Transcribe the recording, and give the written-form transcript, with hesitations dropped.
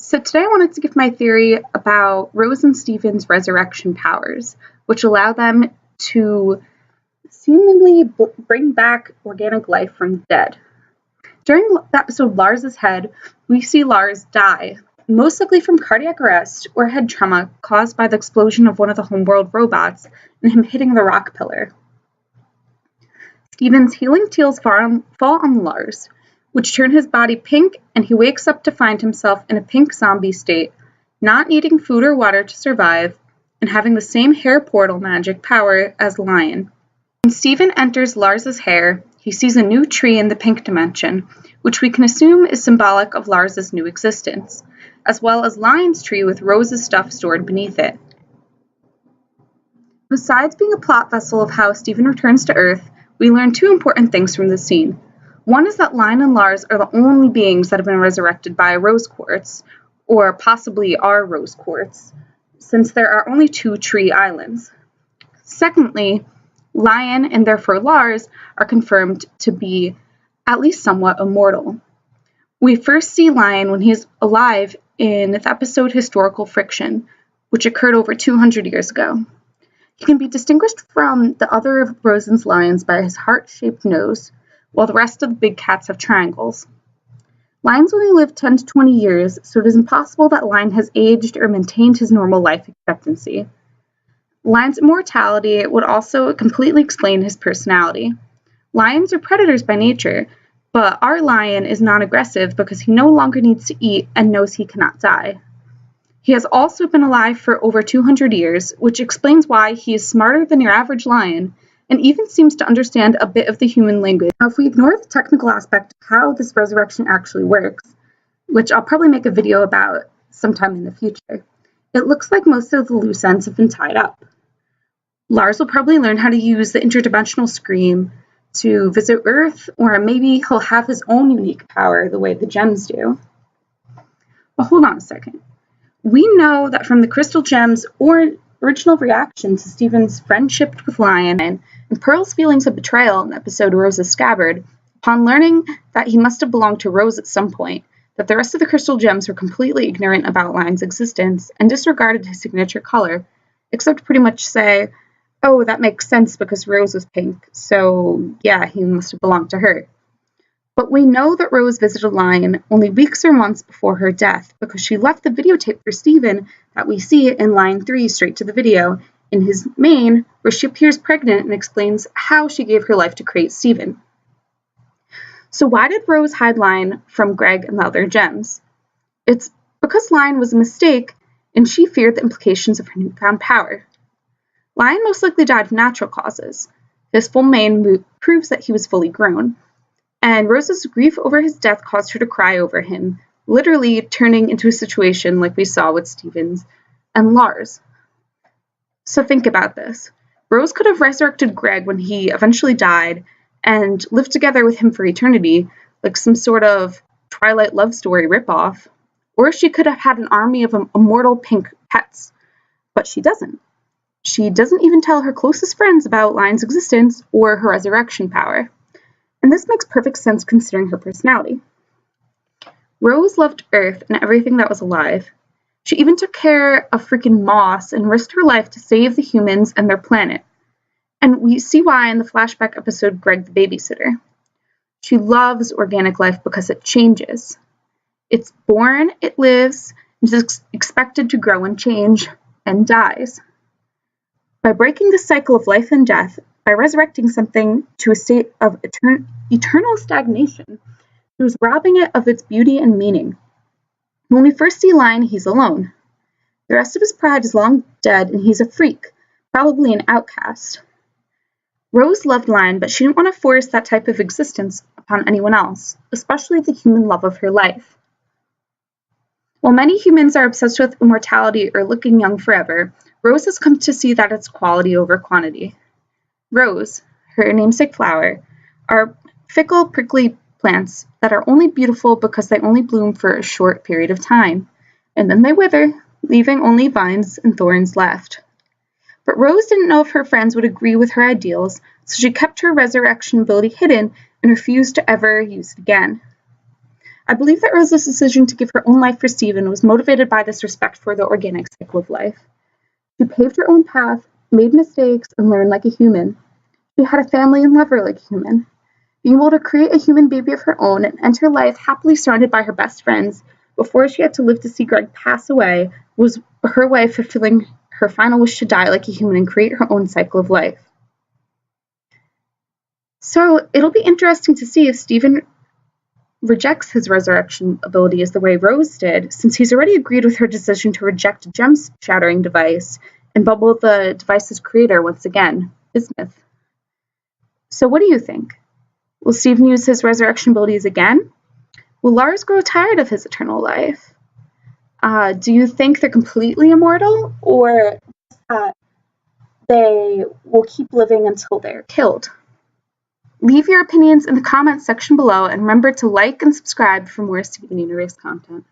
So today I wanted to give my theory about Rose and Stephen's resurrection powers, which allow them to seemingly bring back organic life from the dead. During the episode Lars's Head, we see Lars die, most likely from cardiac arrest or head trauma caused by the explosion of one of the homeworld robots and him hitting the rock pillar. Stephen's healing teals fall on Lars, which turn his body pink, and he wakes up to find himself in a pink zombie state, not needing food or water to survive, and having the same hair portal magic power as Lion. When Stephen enters Lars's hair, he sees a new tree in the pink dimension, which we can assume is symbolic of Lars's new existence, as well as Lion's tree with Rose's stuff stored beneath it. Besides being a plot vessel of how Stephen returns to Earth, we learn two important things from this scene. One is that Lion and Lars are the only beings that have been resurrected by a rose quartz, or possibly are rose quartz, since there are only two tree islands. Secondly, Lion, and therefore Lars, are confirmed to be at least somewhat immortal. We first see Lion when he is alive in the episode Historical Friction, which occurred over 200 years ago. He can be distinguished from the other of Rosen's lions by his heart-shaped nose, while the rest of the big cats have triangles. Lions only live 10 to 20 years, so it is impossible that Lion has aged or maintained his normal life expectancy. Lion's immortality would also completely explain his personality. Lions are predators by nature, but our Lion is non-aggressive because he no longer needs to eat and knows he cannot die. He has also been alive for over 200 years, which explains why he is smarter than your average lion, and even seems to understand a bit of the human language. Now, if we ignore the technical aspect of how this resurrection actually works, which I'll probably make a video about sometime in the future, it looks like most of the loose ends have been tied up. Lars will probably learn how to use the interdimensional scream to visit Earth, or maybe he'll have his own unique power the way the gems do. But hold on a second. We know that from the crystal gems or original reaction to Stephen's friendship with Lion and Pearl's feelings of betrayal in the episode Rose's Scabbard, upon learning that he must have belonged to Rose at some point, that the rest of the crystal gems were completely ignorant about Lion's existence and disregarded his signature color, except to pretty much say, oh, that makes sense because Rose was pink, so yeah, he must have belonged to her. But we know that Rose visited Lion only weeks or months before her death because she left the videotape for Stephen that we see in line 3 straight to the video in his mane, where she appears pregnant and explains how she gave her life to create Stephen. So why did Rose hide Lion from Greg and the other gems? It's because Lion was a mistake and she feared the implications of her newfound power. Lion most likely died of natural causes. His full mane proves that he was fully grown. And Rose's grief over his death caused her to cry over him, literally turning into a situation like we saw with Stephen's and Lars. So think about this. Rose could have resurrected Greg when he eventually died and lived together with him for eternity, like some sort of Twilight love story ripoff. Or she could have had an army of immortal pink pets. But she doesn't. She doesn't even tell her closest friends about Lion's existence or her resurrection power. And this makes perfect sense considering her personality. Rose loved Earth and everything that was alive. She even took care of freaking moss and risked her life to save the humans and their planet. And we see why in the flashback episode Greg the Babysitter. She loves organic life because it changes. It's born, it lives, and is expected to grow and change, and dies. By breaking the cycle of life and death, by resurrecting something to a state of eternal stagnation, she was robbing it of its beauty and meaning. When we first see Lion, he's alone. The rest of his pride is long dead, and he's a freak, probably an outcast. Rose loved Lion, but she didn't want to force that type of existence upon anyone else, especially the human love of her life. While many humans are obsessed with immortality or looking young forever, Rose has come to see that it's quality over quantity. Rose, her namesake flower, are fickle, prickly plants that are only beautiful because they only bloom for a short period of time, and then they wither, leaving only vines and thorns left. But Rose didn't know if her friends would agree with her ideals, so she kept her resurrection ability hidden and refused to ever use it again. I believe that Rose's decision to give her own life for Stephen was motivated by this respect for the organic cycle of life. She paved her own path, made mistakes, and learned like a human. She had a family and loved her like a human. Being able to create a human baby of her own and enter life happily surrounded by her best friends before she had to live to see Greg pass away was her way of fulfilling her final wish to die like a human and create her own cycle of life. So it'll be interesting to see if Stephen rejects his resurrection abilities the way Rose did, since he's already agreed with her decision to reject a gem-shattering device and bubble the device's creator once again, Bismuth. So what do you think? Will Stephen use his resurrection abilities again? Will Lars grow tired of his eternal life? Do you think they're completely immortal, or they will keep living until they're killed? Leave your opinions in the comments section below, and remember to like and subscribe for more Steven Universe content.